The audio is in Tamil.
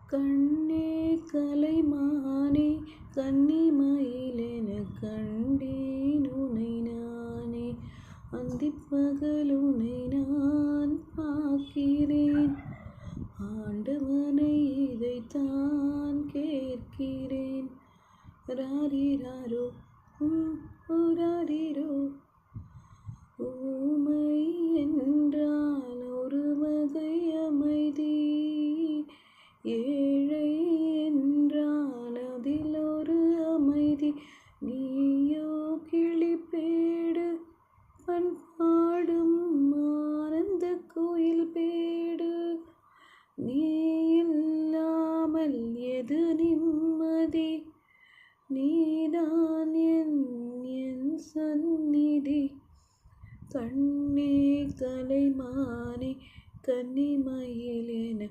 கண்ணே கலைமானே கன்னிமயிலென கண்டேன் உனை நானே. அந்திப்பகலுனை நான் பார்க்கிறேன், ஆண்டவனை இதைத்தான் கேட்கிறேன். ராரிராரோ ராரிரோ. ஊமை என்றால் ஒரு வகை அமைதி, ஏழை என்றால் அதில் ஒரு அமைதி. நீயோ கிளிப்பேடு, பண்பாடும் ஆனந்த கோயில் பேடு. நீ இல்லாமல் எது நிம்மதி, நீதான் என் சந்நிதி. கண்ணே கலைமானே கன்னிமயிலென